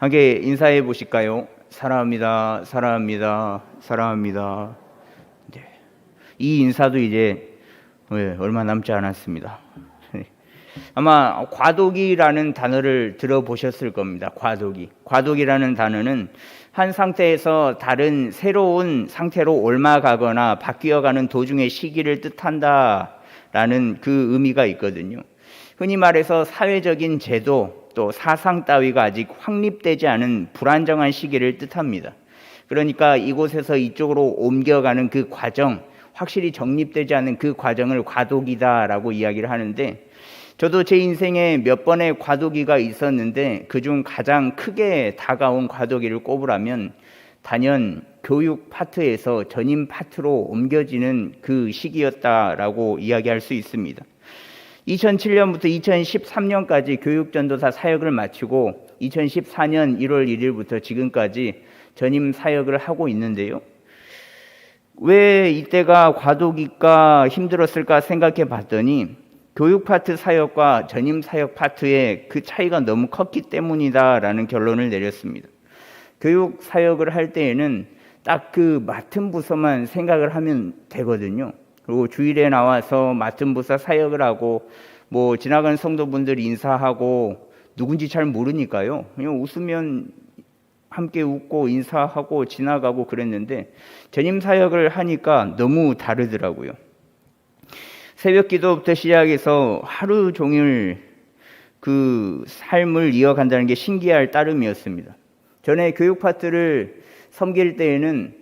함께 인사해 보실까요? 사랑합니다, 사랑합니다, 사랑합니다. 네. 이 인사도 이제 얼마 남지 않았습니다. 아마 과도기라는 단어를 들어보셨을 겁니다. 과도기라는 단어는 한 상태에서 다른 새로운 상태로 옮아가거나 바뀌어가는 도중의 시기를 뜻한다라는 그 의미가 있거든요. 흔히 말해서 사회적인 제도 또 사상 따위가 아직 확립되지 않은 불안정한 시기를 뜻합니다. 그러니까 이곳에서 이쪽으로 옮겨가는 그 과정, 확실히 정립되지 않은 그 과정을 과도기다라고 이야기를 하는데, 저도 제 인생에 몇 번의 과도기가 있었는데 그중 가장 크게 다가온 과도기를 꼽으라면 단연 교육 파트에서 전임 파트로 옮겨지는 그 시기였다라고 이야기할 수 있습니다. 2007년부터 2013년까지 교육전도사 사역을 마치고 2014년 1월 1일부터 지금까지 전임 사역을 하고 있는데요. 왜 이때가 과도기가 힘들었을까 생각해 봤더니 교육 파트 사역과 전임 사역 파트의 그 차이가 너무 컸기 때문이다라는 결론을 내렸습니다. 교육 사역을 할 때에는 딱 그 맡은 부서만 생각을 하면 되거든요. 그리고 주일에 나와서 맡은 부서 사역을 하고 뭐 지나가는 성도분들 인사하고 누군지 잘 모르니까요. 그냥 웃으면 함께 웃고 인사하고 지나가고 그랬는데 전임 사역을 하니까 너무 다르더라고요. 새벽 기도부터 시작해서 하루 종일 그 삶을 이어간다는 게 신기할 따름이었습니다. 전에 교육 파트를 섬길 때에는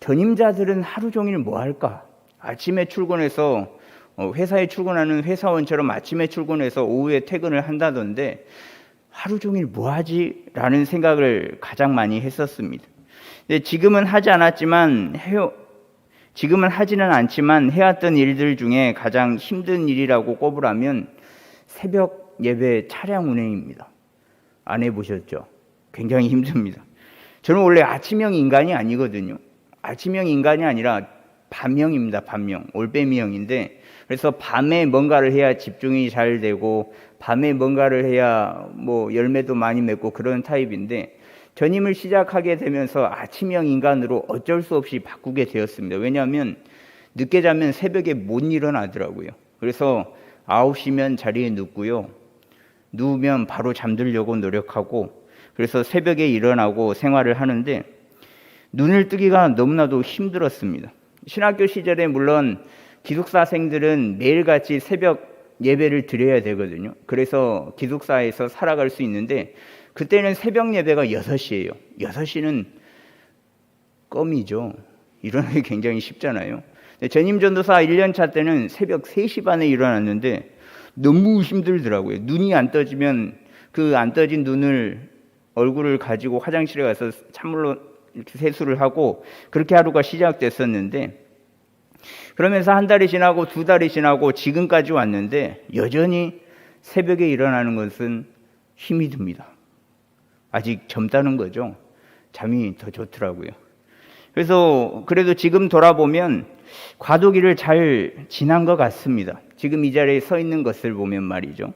전임자들은 하루 종일 뭐 할까? 아침에 출근해서 회사에 출근하는 회사원처럼 아침에 출근해서 오후에 퇴근을 한다던데 하루 종일 뭐 하지? 라는 생각을 가장 많이 했었습니다. 근데 지금은 하지는 않지만 해왔던 일들 중에 가장 힘든 일이라고 꼽으라면 새벽 예배 차량 운행입니다. 안 해보셨죠? 굉장히 힘듭니다. 저는 원래 아침형 인간이 아니거든요. 아침형 인간이 아니라 밤형입니다. 밤형, 올빼미형인데, 그래서 밤에 뭔가를 해야 집중이 잘 되고 밤에 뭔가를 해야 뭐 열매도 많이 맺고 그런 타입인데, 전임을 시작하게 되면서 아침형 인간으로 어쩔 수 없이 바꾸게 되었습니다. 왜냐하면 늦게 자면 새벽에 못 일어나더라고요. 그래서 9시면 자리에 눕고요. 누우면 바로 잠들려고 노력하고, 그래서 새벽에 일어나고 생활을 하는데 눈을 뜨기가 너무나도 힘들었습니다. 신학교 시절에 물론 기숙사생들은 매일같이 새벽 예배를 드려야 되거든요. 그래서 기숙사에서 살아갈 수 있는데 그때는 새벽 예배가 6시예요. 6시는 껌이죠. 일어나기 굉장히 쉽잖아요. 전임 전도사 1년차 때는 새벽 3시 반에 일어났는데 너무 힘들더라고요. 눈이 안 떠지면 그 안 떠진 눈을 얼굴을 가지고 화장실에 가서 찬물로 이렇게 세수를 하고 그렇게 하루가 시작됐었는데, 그러면서 한 달이 지나고 2달이 지나고 지금까지 왔는데 여전히 새벽에 일어나는 것은 힘이 듭니다. 아직 젊다는 거죠. 잠이 더 좋더라고요. 그래서 그래도 지금 돌아보면 과도기를 잘 지난 것 같습니다. 지금 이 자리에 서 있는 것을 보면 말이죠.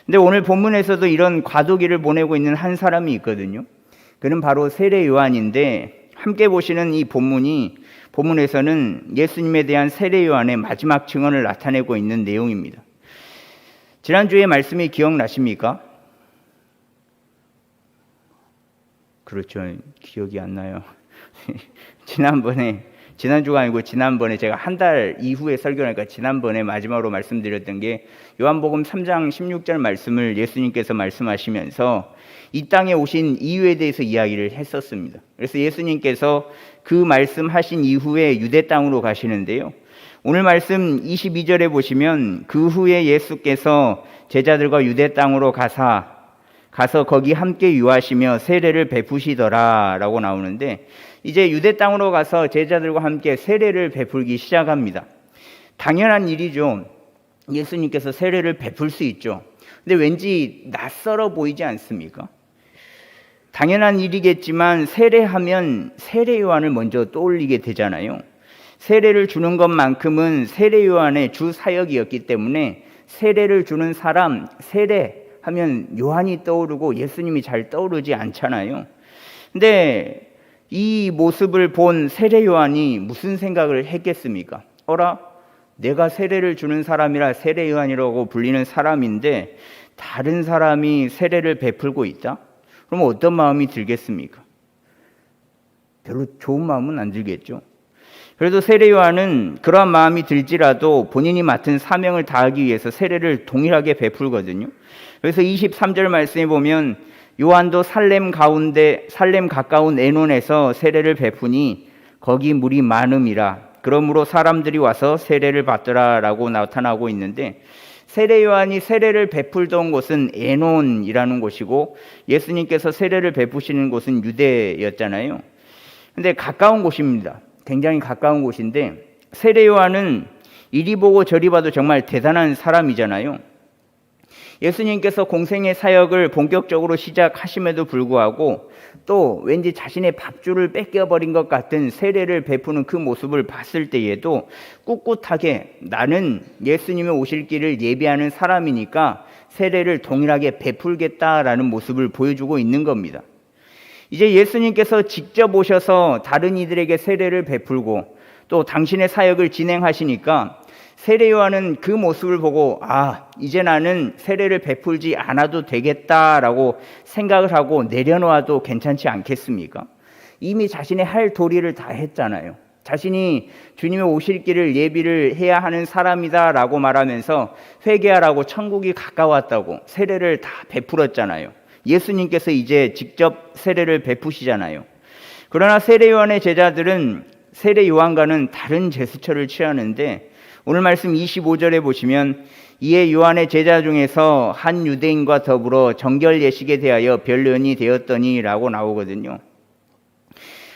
근데 오늘 본문에서도 이런 과도기를 보내고 있는 한 사람이 있거든요. 그는 바로 세례 요한인데, 함께 보시는 이 본문에서는 예수님에 대한 세례 요한의 마지막 증언을 나타내고 있는 내용입니다. 지난주에 말씀이 기억나십니까? 그렇죠. 기억이 안 나요. 지난주가 아니고 지난번에 제가 한 달 이후에 설교하니까 지난번에 마지막으로 말씀드렸던 게 요한복음 3장 16절 말씀을 예수님께서 말씀하시면서 이 땅에 오신 이유에 대해서 이야기를 했었습니다. 그래서 예수님께서 그 말씀하신 이후에 유대 땅으로 가시는데요. 오늘 말씀 22절에 보시면 그 후에 예수께서 제자들과 유대 땅으로 가서 거기 함께 유하시며 세례를 베푸시더라 라고 나오는데, 이제 유대 땅으로 가서 제자들과 함께 세례를 베풀기 시작합니다. 당연한 일이죠. 예수님께서 세례를 베풀 수 있죠. 근데 왠지 낯설어 보이지 않습니까? 당연한 일이겠지만 세례하면 세례 요한을 먼저 떠올리게 되잖아요. 세례를 주는 것만큼은 세례 요한의 주 사역이었기 때문에 세례를 주는 사람, 세례 하면 요한이 떠오르고 예수님이 잘 떠오르지 않잖아요. 근데 이 모습을 본 세례 요한이 무슨 생각을 했겠습니까? 어라? 내가 세례를 주는 사람이라 세례 요한이라고 불리는 사람인데 다른 사람이 세례를 베풀고 있다? 그럼 어떤 마음이 들겠습니까? 별로 좋은 마음은 안 들겠죠. 그래도 세례 요한은 그러한 마음이 들지라도 본인이 맡은 사명을 다하기 위해서 세례를 동일하게 베풀거든요. 그래서 23절 말씀에 보면 요한도 살렘 가까운 에논에서 세례를 베푸니 거기 물이 많음이라 그러므로 사람들이 와서 세례를 받더라라고 나타나고 있는데, 세례 요한이 세례를 베풀던 곳은 에논이라는 곳이고 예수님께서 세례를 베푸시는 곳은 유대였잖아요. 근데 가까운 곳입니다. 굉장히 가까운 곳인데 세례 요한은 이리 보고 저리 봐도 정말 대단한 사람이잖아요. 예수님께서 공생의 사역을 본격적으로 시작하심에도 불구하고 또 왠지 자신의 밥줄을 뺏겨버린 것 같은 세례를 베푸는 그 모습을 봤을 때에도 꿋꿋하게 나는 예수님의 오실 길을 예비하는 사람이니까 세례를 동일하게 베풀겠다라는 모습을 보여주고 있는 겁니다. 이제 예수님께서 직접 오셔서 다른 이들에게 세례를 베풀고 또 당신의 사역을 진행하시니까 세례 요한은 그 모습을 보고 이제 나는 세례를 베풀지 않아도 되겠다라고 생각을 하고 내려놓아도 괜찮지 않겠습니까? 이미 자신의 할 도리를 다 했잖아요. 자신이 주님의 오실 길을 예비를 해야 하는 사람이다라고 말하면서 회개하라고 천국이 가까웠다고 세례를 다 베풀었잖아요. 예수님께서 이제 직접 세례를 베푸시잖아요. 그러나 세례 요한의 제자들은 세례 요한과는 다른 제스처를 취하는데 오늘 말씀 25절에 보시면 이에 요한의 제자 중에서 한 유대인과 더불어 정결 예식에 대하여 변론이 되었더니 라고 나오거든요.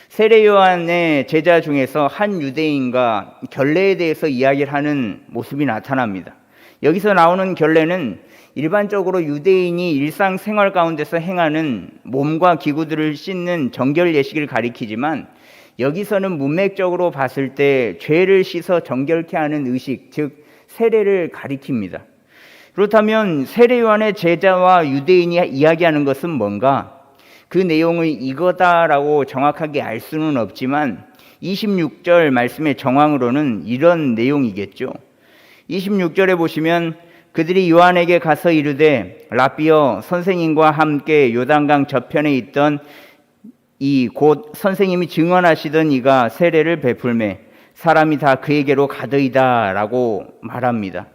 세례 요한의 제자 중에서 한 유대인과 결례에 대해서 이야기를 하는 모습이 나타납니다. 여기서 나오는 결례는 일반적으로 유대인이 일상생활 가운데서 행하는 몸과 기구들을 씻는 정결 예식을 가리키지만 여기서는 문맥적으로 봤을 때 죄를 씻어 정결케 하는 의식, 즉 세례를 가리킵니다. 그렇다면 세례 요한의 제자와 유대인이 이야기하는 것은 뭔가? 그 내용을 이거다라고 정확하게 알 수는 없지만 26절 말씀의 정황으로는 이런 내용이겠죠. 26절에 보시면 그들이 요한에게 가서 이르되 랍비여 선생님과 함께 요단강 저편에 있던 이 곧 선생님이 증언하시던 이가 세례를 베풀매 사람이 다 그에게로 가더이다 라고 말합니다.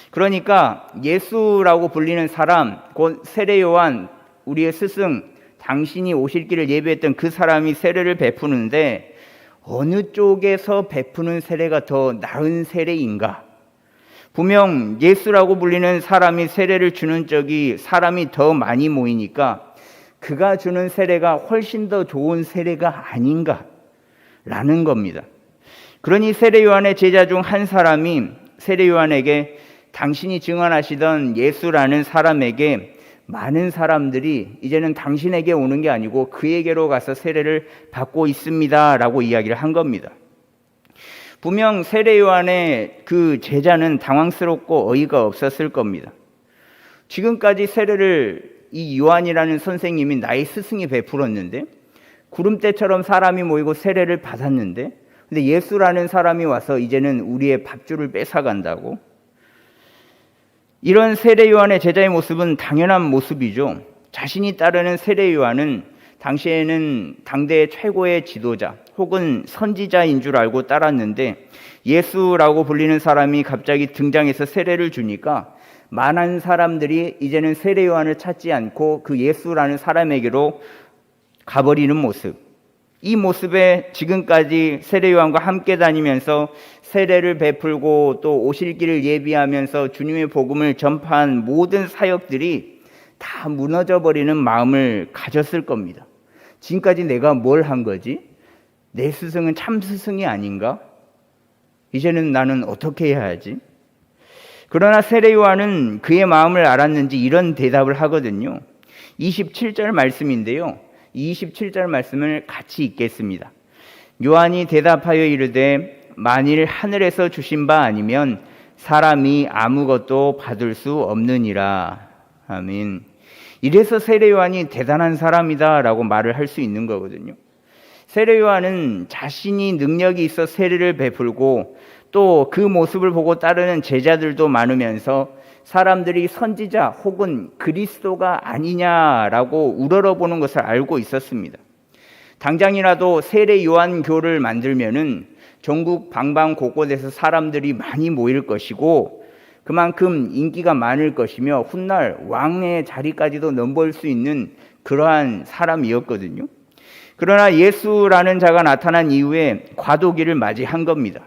그러니까 예수라고 불리는 사람, 곧 세례 요한, 우리의 스승, 당신이 오실 길을 예비했던 그 사람이 세례를 베푸는데 어느 쪽에서 베푸는 세례가 더 나은 세례인가? 분명 예수라고 불리는 사람이 세례를 주는 쪽이 사람이 더 많이 모이니까 그가 주는 세례가 훨씬 더 좋은 세례가 아닌가라는 겁니다. 그러니 세례 요한의 제자 중 한 사람이 세례 요한에게 당신이 증언하시던 예수라는 사람에게 많은 사람들이 이제는 당신에게 오는 게 아니고 그에게로 가서 세례를 받고 있습니다 라고 이야기를 한 겁니다. 분명 세례 요한의 그 제자는 당황스럽고 어이가 없었을 겁니다. 지금까지 세례를 이 요한이라는 선생님이 나의 스승이 베풀었는데 구름대처럼 사람이 모이고 세례를 받았는데 근데 예수라는 사람이 와서 이제는 우리의 밥줄을 뺏어간다고? 이런 세례 요한의 제자의 모습은 당연한 모습이죠. 자신이 따르는 세례 요한은 당시에는 당대의 최고의 지도자 혹은 선지자인 줄 알고 따랐는데 예수라고 불리는 사람이 갑자기 등장해서 세례를 주니까 많은 사람들이 이제는 세례 요한을 찾지 않고 그 예수라는 사람에게로 가버리는 모습. 이 모습에 지금까지 세례 요한과 함께 다니면서 세례를 베풀고 또 오실 길을 예비하면서 주님의 복음을 전파한 모든 사역들이 다 무너져 버리는 마음을 가졌을 겁니다. 지금까지 내가 뭘 한 거지? 내 스승은 참 스승이 아닌가? 이제는 나는 어떻게 해야 하지? 그러나 세례 요한은 그의 마음을 알았는지 이런 대답을 하거든요. 27절 말씀인데요. 27절 말씀을 같이 읽겠습니다. 요한이 대답하여 이르되 만일 하늘에서 주신 바 아니면 사람이 아무것도 받을 수 없느니라. 아멘. 이래서 세례 요한이 대단한 사람이다라고 말을 할 수 있는 거거든요. 세례 요한은 자신이 능력이 있어 세례를 베풀고 또 그 모습을 보고 따르는 제자들도 많으면서 사람들이 선지자 혹은 그리스도가 아니냐라고 우러러보는 것을 알고 있었습니다. 당장이라도 세례 요한교를 만들면은 전국 방방 곳곳에서 사람들이 많이 모일 것이고 그만큼 인기가 많을 것이며 훗날 왕의 자리까지도 넘볼 수 있는 그러한 사람이었거든요. 그러나 예수라는 자가 나타난 이후에 과도기를 맞이한 겁니다.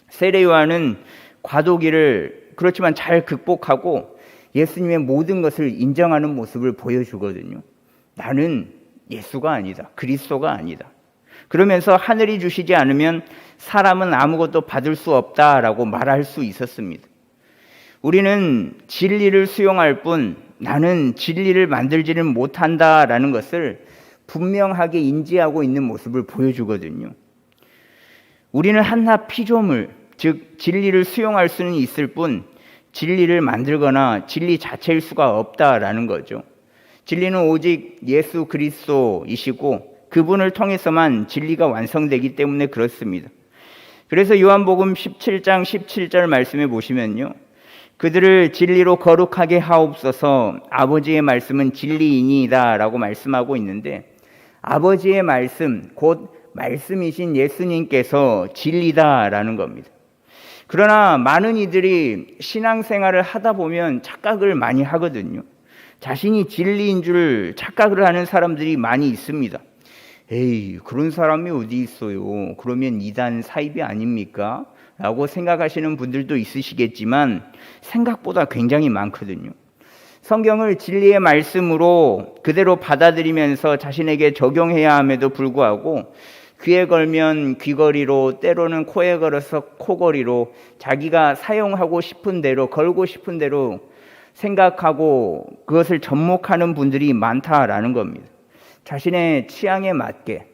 세례 요한은 과도기를 그렇지만 잘 극복하고 예수님의 모든 것을 인정하는 모습을 보여주거든요. 나는 예수가 아니다. 그리스도가 아니다. 그러면서 하늘이 주시지 않으면 사람은 아무것도 받을 수 없다라고 말할 수 있었습니다. 우리는 진리를 수용할 뿐 나는 진리를 만들지는 못한다라는 것을 분명하게 인지하고 있는 모습을 보여주거든요. 우리는 한낱 피조물, 즉 진리를 수용할 수는 있을 뿐 진리를 만들거나 진리 자체일 수가 없다라는 거죠. 진리는 오직 예수 그리스도이시고 그분을 통해서만 진리가 완성되기 때문에 그렇습니다. 그래서 요한복음 17장 17절 말씀에 보시면요. 그들을 진리로 거룩하게 하옵소서 아버지의 말씀은 진리이니이다 라고 말씀하고 있는데 아버지의 말씀, 곧 말씀이신 예수님께서 진리다라는 겁니다. 그러나 많은 이들이 신앙생활을 하다 보면 착각을 많이 하거든요. 자신이 진리인 줄 착각을 하는 사람들이 많이 있습니다. 에이, 그런 사람이 어디 있어요? 그러면 이단 사입이 아닙니까? 라고 생각하시는 분들도 있으시겠지만 생각보다 굉장히 많거든요. 성경을 진리의 말씀으로 그대로 받아들이면서 자신에게 적용해야 함에도 불구하고 귀에 걸면 귀걸이로 때로는 코에 걸어서 코걸이로 자기가 사용하고 싶은 대로 걸고 싶은 대로 생각하고 그것을 접목하는 분들이 많다라는 겁니다. 자신의 취향에 맞게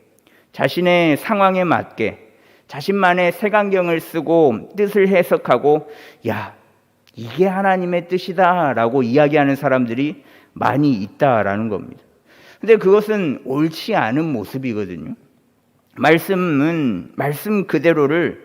자신의 상황에 맞게 자신만의 색안경을 쓰고 뜻을 해석하고 야 이게 하나님의 뜻이다 라고 이야기하는 사람들이 많이 있다라는 겁니다. 근데 그것은 옳지 않은 모습이거든요. 말씀은 말씀 그대로를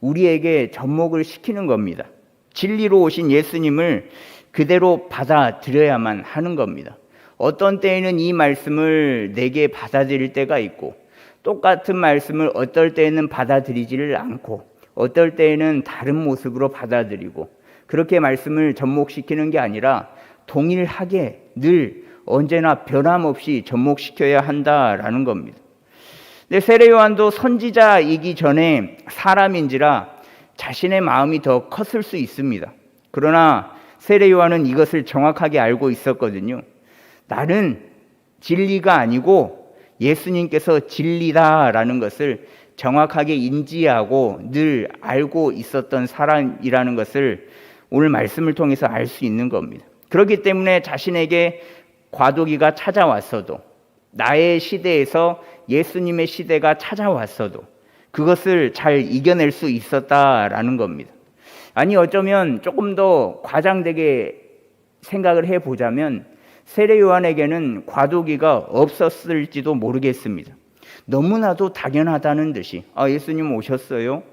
우리에게 접목을 시키는 겁니다. 진리로 오신 예수님을 그대로 받아들여야만 하는 겁니다. 어떤 때에는 이 말씀을 내게 받아들일 때가 있고 똑같은 말씀을 어떨 때에는 받아들이지를 않고 어떨 때에는 다른 모습으로 받아들이고 그렇게 말씀을 접목시키는 게 아니라 동일하게 늘 언제나 변함없이 접목시켜야 한다라는 겁니다. 근데 세례 요한도 선지자이기 전에 사람인지라 자신의 마음이 더 컸을 수 있습니다. 그러나 세례 요한은 이것을 정확하게 알고 있었거든요. 나는 진리가 아니고 예수님께서 진리다라는 것을 정확하게 인지하고 늘 알고 있었던 사람이라는 것을 오늘 말씀을 통해서 알 수 있는 겁니다. 그렇기 때문에 자신에게 과도기가 찾아왔어도 나의 시대에서 예수님의 시대가 찾아왔어도 그것을 잘 이겨낼 수 있었다라는 겁니다. 아니 어쩌면 조금 더 과장되게 생각을 해보자면 세례 요한에게는 과도기가 없었을지도 모르겠습니다. 너무나도 당연하다는 듯이 예수님 오셨어요?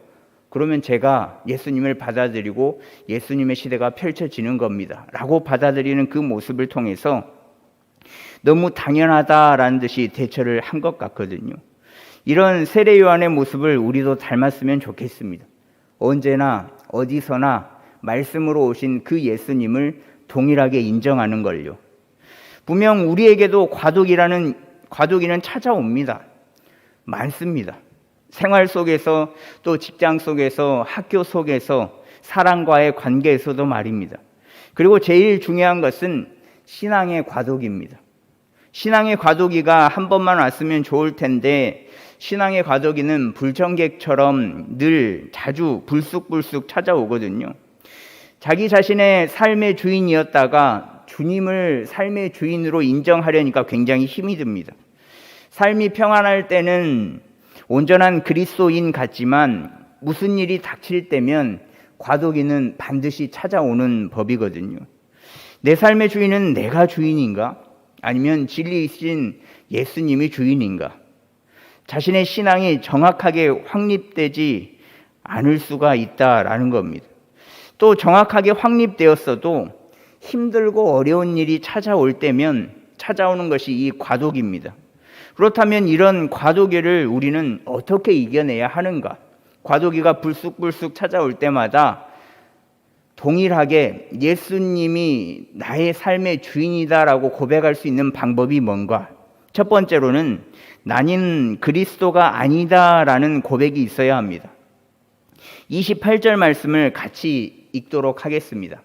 그러면 제가 예수님을 받아들이고 예수님의 시대가 펼쳐지는 겁니다 라고 받아들이는 그 모습을 통해서 너무 당연하다라는 듯이 대처를 한 것 같거든요. 이런 세례 요한의 모습을 우리도 닮았으면 좋겠습니다. 언제나 어디서나 말씀으로 오신 그 예수님을 동일하게 인정하는 걸요. 분명 우리에게도 과도기는 찾아옵니다. 많습니다. 생활 속에서 또 직장 속에서 학교 속에서 사람과의 관계에서도 말입니다. 그리고 제일 중요한 것은 신앙의 과도기입니다. 신앙의 과도기가 한 번만 왔으면 좋을 텐데 신앙의 과도기는 불청객처럼 늘 자주 불쑥불쑥 찾아오거든요. 자기 자신의 삶의 주인이었다가 주님을 삶의 주인으로 인정하려니까 굉장히 힘이 듭니다. 삶이 평안할 때는 온전한 그리스도인 같지만 무슨 일이 닥칠 때면 과도기는 반드시 찾아오는 법이거든요. 내 삶의 주인은 내가 주인인가? 아니면 진리이신 예수님이 주인인가? 자신의 신앙이 정확하게 확립되지 않을 수가 있다라는 겁니다. 또 정확하게 확립되었어도 힘들고 어려운 일이 찾아올 때면 찾아오는 것이 이 과도기입니다. 그렇다면 이런 과도기를 우리는 어떻게 이겨내야 하는가? 과도기가 불쑥불쑥 찾아올 때마다 동일하게 예수님이 나의 삶의 주인이다라고 고백할 수 있는 방법이 뭔가? 첫 번째로는 나는 그리스도가 아니다라는 고백이 있어야 합니다. 28절 말씀을 같이 읽도록 하겠습니다.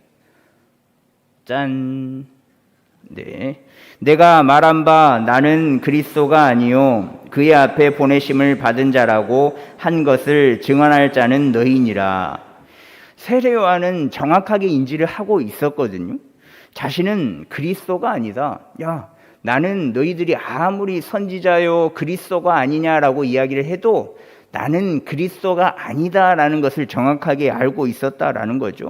짠. 네. 내가 말한 바 나는 그리스도가 아니요 그의 앞에 보내심을 받은 자라고 한 것을 증언할 자는 너희니라. 세례 요한은 정확하게 인지를 하고 있었거든요. 자신은 그리스도가 아니다. 야, 나는 너희들이 아무리 선지자요 그리스도가 아니냐라고 이야기를 해도 나는 그리스도가 아니다라는 것을 정확하게 알고 있었다라는 거죠.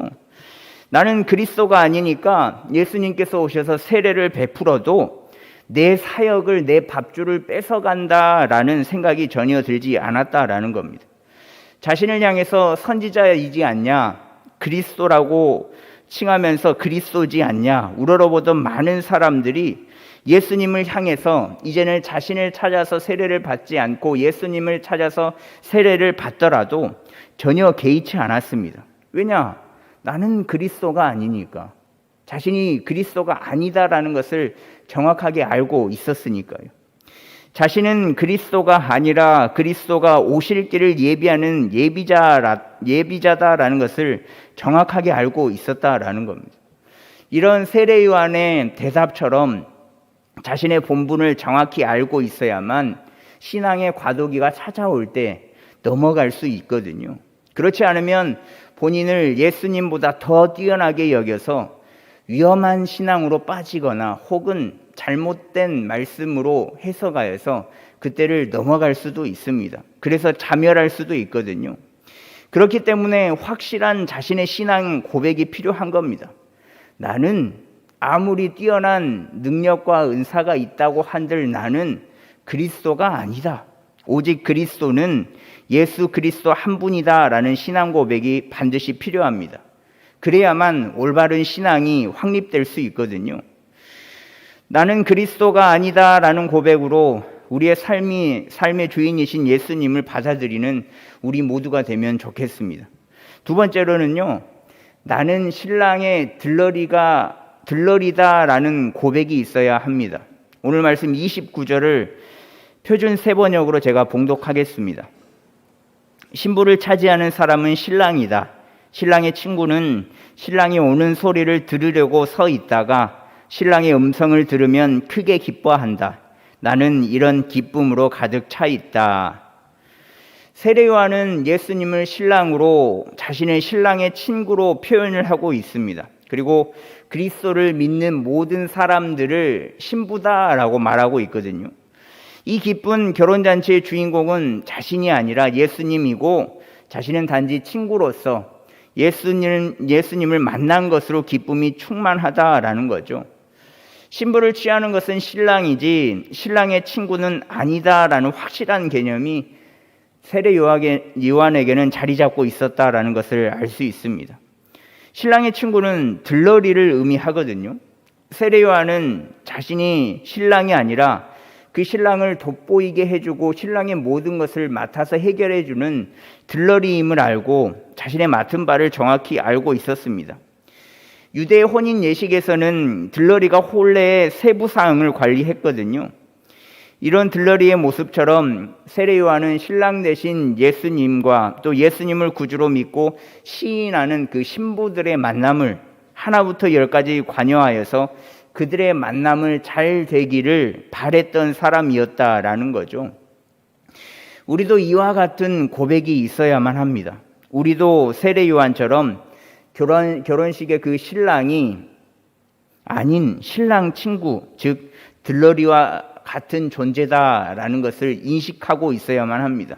나는 그리스도가 아니니까 예수님께서 오셔서 세례를 베풀어도 내 사역을, 내 밥줄을 뺏어간다라는 생각이 전혀 들지 않았다라는 겁니다. 자신을 향해서 선지자이지 않냐, 그리스도라고 칭하면서 그리스도지 않냐 우러러보던 많은 사람들이 예수님을 향해서 이제는 자신을 찾아서 세례를 받지 않고 예수님을 찾아서 세례를 받더라도 전혀 개의치 않았습니다. 왜냐? 나는 그리스도가 아니니까. 자신이 그리스도가 아니다라는 것을 정확하게 알고 있었으니까요. 자신은 그리스도가 아니라 그리스도가 오실 길을 예비하는 예비자다라는 것을 정확하게 알고 있었다라는 겁니다. 이런 세례 요한의 대답처럼 자신의 본분을 정확히 알고 있어야만 신앙의 과도기가 찾아올 때 넘어갈 수 있거든요. 그렇지 않으면 본인을 예수님보다 더 뛰어나게 여겨서 위험한 신앙으로 빠지거나 혹은 잘못된 말씀으로 해석하여서 그때를 넘어갈 수도 있습니다. 그래서 자멸할 수도 있거든요. 그렇기 때문에 확실한 자신의 신앙 고백이 필요한 겁니다. 나는 아무리 뛰어난 능력과 은사가 있다고 한들 나는 그리스도가 아니다. 오직 그리스도는 예수 그리스도 한 분이다라는 신앙 고백이 반드시 필요합니다. 그래야만 올바른 신앙이 확립될 수 있거든요. 나는 그리스도가 아니다라는 고백으로 우리의 삶의 주인이신 예수님을 받아들이는 우리 모두가 되면 좋겠습니다. 두 번째로는요, 나는 신랑의 들러리다라는 고백이 있어야 합니다. 오늘 말씀 29절을 표준 세번역으로 제가 봉독하겠습니다. 신부를 차지하는 사람은 신랑이다. 신랑의 친구는 신랑이 오는 소리를 들으려고 서 있다가 신랑의 음성을 들으면 크게 기뻐한다. 나는 이런 기쁨으로 가득 차 있다. 세례 요한은 예수님을 신랑으로 자신의 신랑의 친구로 표현을 하고 있습니다. 그리고 그리스도를 믿는 모든 사람들을 신부다라고 말하고 있거든요. 이 기쁜 결혼잔치의 주인공은 자신이 아니라 예수님이고 자신은 단지 친구로서 예수님을 만난 것으로 기쁨이 충만하다라는 거죠. 신부를 취하는 것은 신랑이지 신랑의 친구는 아니다라는 확실한 개념이 세례 요한에게는 자리 잡고 있었다라는 것을 알 수 있습니다. 신랑의 친구는 들러리를 의미하거든요. 세례 요한은 자신이 신랑이 아니라 그 신랑을 돋보이게 해주고 신랑의 모든 것을 맡아서 해결해주는 들러리임을 알고 자신의 맡은 바를 정확히 알고 있었습니다. 유대의 혼인 예식에서는 들러리가 혼례의 세부 사항을 관리했거든요. 이런 들러리의 모습처럼 세례 요한은 신랑 대신 예수님과 또 예수님을 구주로 믿고 시인하는 그 신부들의 만남을 하나부터 열까지 관여하여서 그들의 만남을 잘 되기를 바랬던 사람이었다라는 거죠. 우리도 이와 같은 고백이 있어야만 합니다. 우리도 세례 요한처럼 결혼식의 그 신랑이 아닌 신랑 친구, 즉 들러리와 같은 존재다라는 것을 인식하고 있어야만 합니다.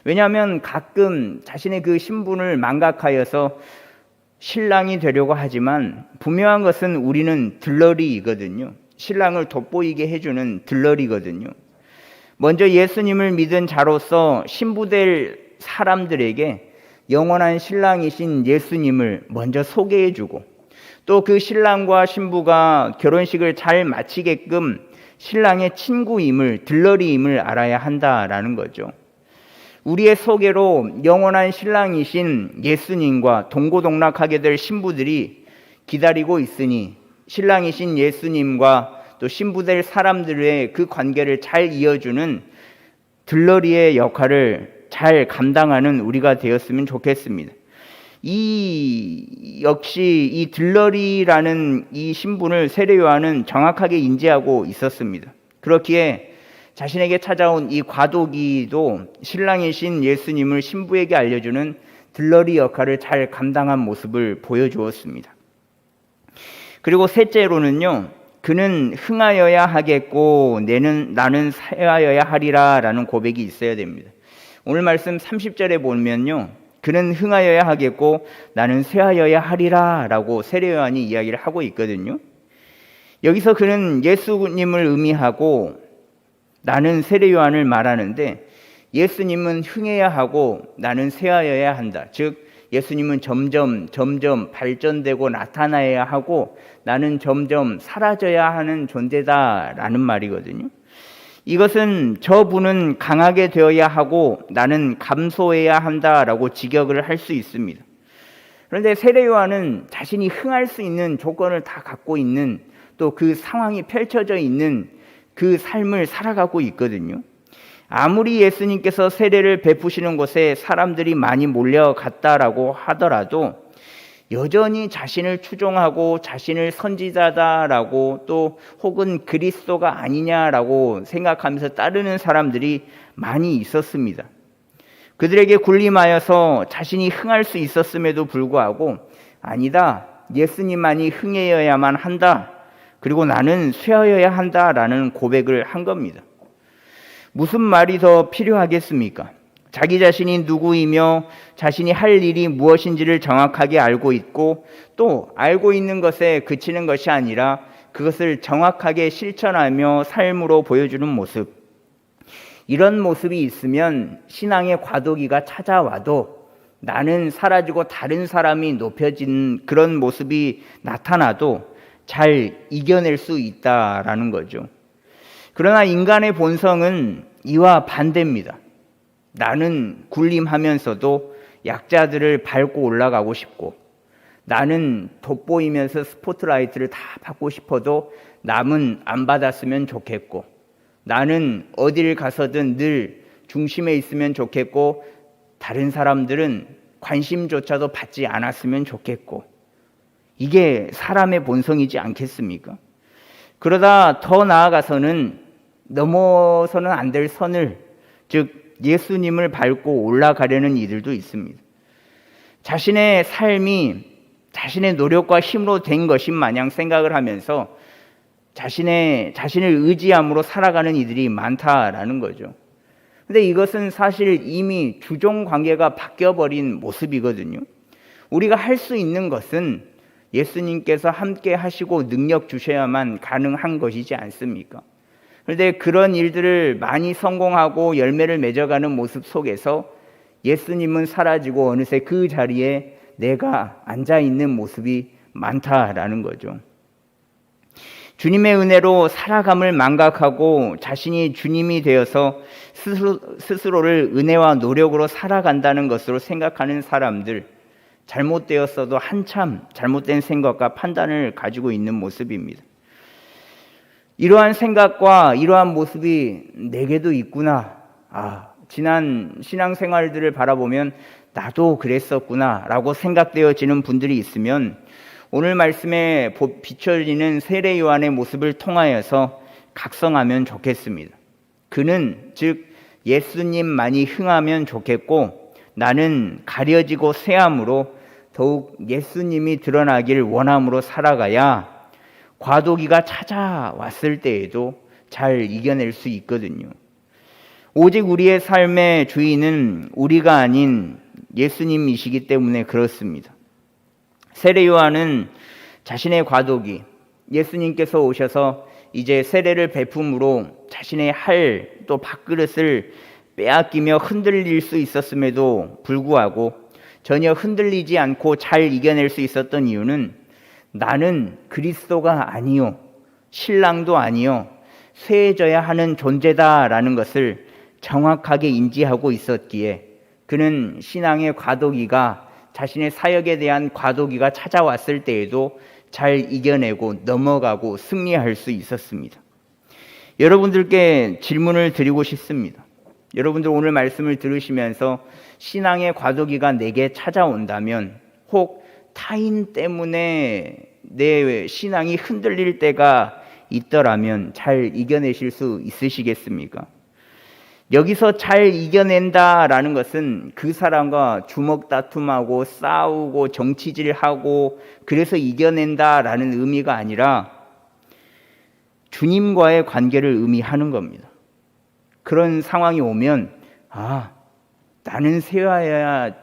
왜냐하면 가끔 자신의 그 신분을 망각하여서 신랑이 되려고 하지만 분명한 것은 우리는 들러리이거든요. 신랑을 돋보이게 해주는 들러리거든요. 먼저 예수님을 믿은 자로서 신부될 사람들에게 영원한 신랑이신 예수님을 먼저 소개해주고, 또 그 신랑과 신부가 결혼식을 잘 마치게끔 신랑의 친구임을, 들러리임을 알아야 한다라는 거죠. 우리의 소개로 영원한 신랑이신 예수님과 동고동락하게 될 신부들이 기다리고 있으니, 신랑이신 예수님과 또 신부될 사람들의 그 관계를 잘 이어주는 들러리의 역할을 잘 감당하는 우리가 되었으면 좋겠습니다. 역시 이 들러리라는 이 신분을 세례 요한은 정확하게 인지하고 있었습니다. 그렇기에 자신에게 찾아온 이 과도기도 신랑이신 예수님을 신부에게 알려주는 들러리 역할을 잘 감당한 모습을 보여주었습니다. 그리고 셋째로는요, 그는 흥하여야 하겠고 나는 쇠하여야 하리라 라는 고백이 있어야 됩니다. 오늘 말씀 30절에 보면요, 그는 흥하여야 하겠고 나는 쇠하여야 하리라 라고 세례 요한이 이야기를 하고 있거든요. 여기서 그는 예수님을 의미하고 나는 세례 요한을 말하는데, 예수님은 흥해야 하고 나는 쇠하여야 한다. 즉 예수님은 점점 발전되고 나타나야 하고 나는 점점 사라져야 하는 존재다라는 말이거든요. 이것은 저분은 강하게 되어야 하고 나는 감소해야 한다라고 직역을 할 수 있습니다. 그런데 세례 요한은 자신이 흥할 수 있는 조건을 다 갖고 있는, 또 그 상황이 펼쳐져 있는 그 삶을 살아가고 있거든요. 아무리 예수님께서 세례를 베푸시는 곳에 사람들이 많이 몰려갔다라고 하더라도 여전히 자신을 추종하고 자신을 선지자다라고, 또 혹은 그리스도가 아니냐라고 생각하면서 따르는 사람들이 많이 있었습니다. 그들에게 군림하여서 자신이 흥할 수 있었음에도 불구하고 아니다, 예수님만이 흥해야만 한다, 그리고 나는 쇠하여야 한다라는 고백을 한 겁니다. 무슨 말이 더 필요하겠습니까? 자기 자신이 누구이며 자신이 할 일이 무엇인지를 정확하게 알고 있고, 또 알고 있는 것에 그치는 것이 아니라 그것을 정확하게 실천하며 삶으로 보여주는 모습, 이런 모습이 있으면 신앙의 과도기가 찾아와도, 나는 사라지고 다른 사람이 높여진 그런 모습이 나타나도 잘 이겨낼 수 있다라는 거죠. 그러나 인간의 본성은 이와 반대입니다. 나는 군림하면서도 약자들을 밟고 올라가고 싶고, 나는 돋보이면서 스포트라이트를 다 받고 싶어도 남은 안 받았으면 좋겠고, 나는 어디를 가서든 늘 중심에 있으면 좋겠고, 다른 사람들은 관심조차도 받지 않았으면 좋겠고, 이게 사람의 본성이지 않겠습니까? 그러다 더 나아가서는 넘어서는 안 될 선을, 즉 예수님을 밟고 올라가려는 이들도 있습니다. 자신의 삶이 자신의 노력과 힘으로 된 것인 마냥 생각을 하면서 자신을 의지함으로 살아가는 이들이 많다라는 거죠. 근데 이것은 사실 이미 주종 관계가 바뀌어버린 모습이거든요. 우리가 할 수 있는 것은 예수님께서 함께 하시고 능력 주셔야만 가능한 것이지 않습니까? 그런데 그런 일들을 많이 성공하고 열매를 맺어가는 모습 속에서 예수님은 사라지고 어느새 그 자리에 내가 앉아있는 모습이 많다라는 거죠. 주님의 은혜로 살아감을 망각하고 자신이 주님이 되어서 스스로를 은혜와 노력으로 살아간다는 것으로 생각하는 사람들, 잘못되었어도 한참 잘못된 생각과 판단을 가지고 있는 모습입니다. 이러한 생각과 이러한 모습이 내게도 있구나, 지난 신앙생활들을 바라보면 나도 그랬었구나 라고 생각되어지는 분들이 있으면 오늘 말씀에 비춰지는 세례 요한의 모습을 통하여서 각성하면 좋겠습니다. 그는 즉 예수님만이 흥하면 좋겠고, 나는 가려지고 쇠함으로 더욱 예수님이 드러나길 원함으로 살아가야 과도기가 찾아왔을 때에도 잘 이겨낼 수 있거든요. 오직 우리의 삶의 주인은 우리가 아닌 예수님이시기 때문에 그렇습니다. 세례 요한은 자신의 과도기, 예수님께서 오셔서 이제 세례를 베품으로 자신의 할 또 밥그릇을 빼앗기며 흔들릴 수 있었음에도 불구하고 전혀 흔들리지 않고 잘 이겨낼 수 있었던 이유는 나는 그리스도가 아니요 신랑도 아니요 쇠해져야 하는 존재다라는 것을 정확하게 인지하고 있었기에 그는 신앙의 과도기가 자신의 사역에 대한 과도기가 찾아왔을 때에도 잘 이겨내고 넘어가고 승리할 수 있었습니다. 여러분들께 질문을 드리고 싶습니다. 여러분들 오늘 말씀을 들으시면서 신앙의 과도기가 내게 찾아온다면 혹 타인 때문에 내 신앙이 흔들릴 때가 있더라면 잘 이겨내실 수 있으시겠습니까? 여기서 잘 이겨낸다라는 것은 그 사람과 주먹 다툼하고 싸우고 정치질하고 그래서 이겨낸다라는 의미가 아니라 주님과의 관계를 의미하는 겁니다. 그런 상황이 오면 나는 세워져야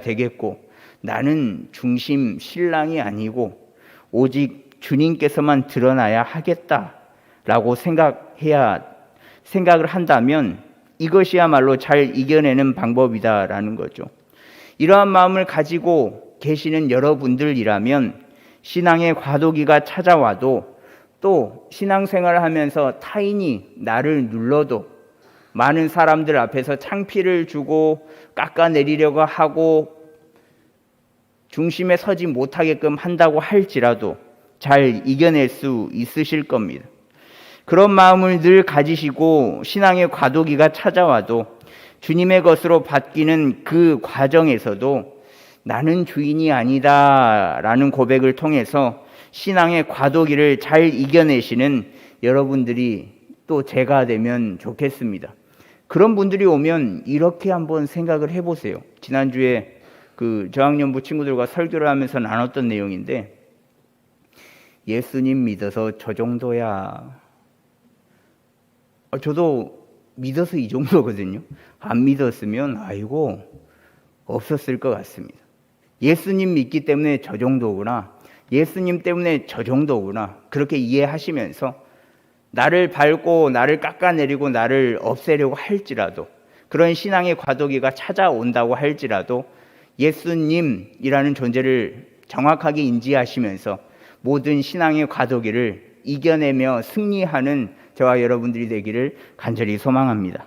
되겠고 나는 중심 신랑이 아니고 오직 주님께서만 드러나야 하겠다라고 생각을 한다면 이것이야말로 잘 이겨내는 방법이다라는 거죠. 이러한 마음을 가지고 계시는 여러분들이라면 신앙의 과도기가 찾아와도 또 신앙생활을 하면서 타인이 나를 눌러도 많은 사람들 앞에서 창피를 주고 깎아내리려고 하고 중심에 서지 못하게끔 한다고 할지라도 잘 이겨낼 수 있으실 겁니다. 그런 마음을 늘 가지시고 신앙의 과도기가 찾아와도 주님의 것으로 바뀌는 그 과정에서도 나는 주인이 아니다 라는 고백을 통해서 신앙의 과도기를 잘 이겨내시는 여러분들이 또 제가 되면 좋겠습니다. 그런 분들이 오면 이렇게 한번 생각을 해보세요. 지난주에 그 저학년부 친구들과 설교를 하면서 나눴던 내용인데 예수님 믿어서 저 정도야. 저도 믿어서 이 정도거든요. 안 믿었으면 없었을 것 같습니다. 예수님 믿기 때문에 저 정도구나. 예수님 때문에 저 정도구나. 그렇게 이해하시면서 나를 밟고 나를 깎아내리고 나를 없애려고 할지라도 그런 신앙의 과도기가 찾아온다고 할지라도 예수님이라는 존재를 정확하게 인지하시면서 모든 신앙의 과도기를 이겨내며 승리하는 저와 여러분들이 되기를 간절히 소망합니다.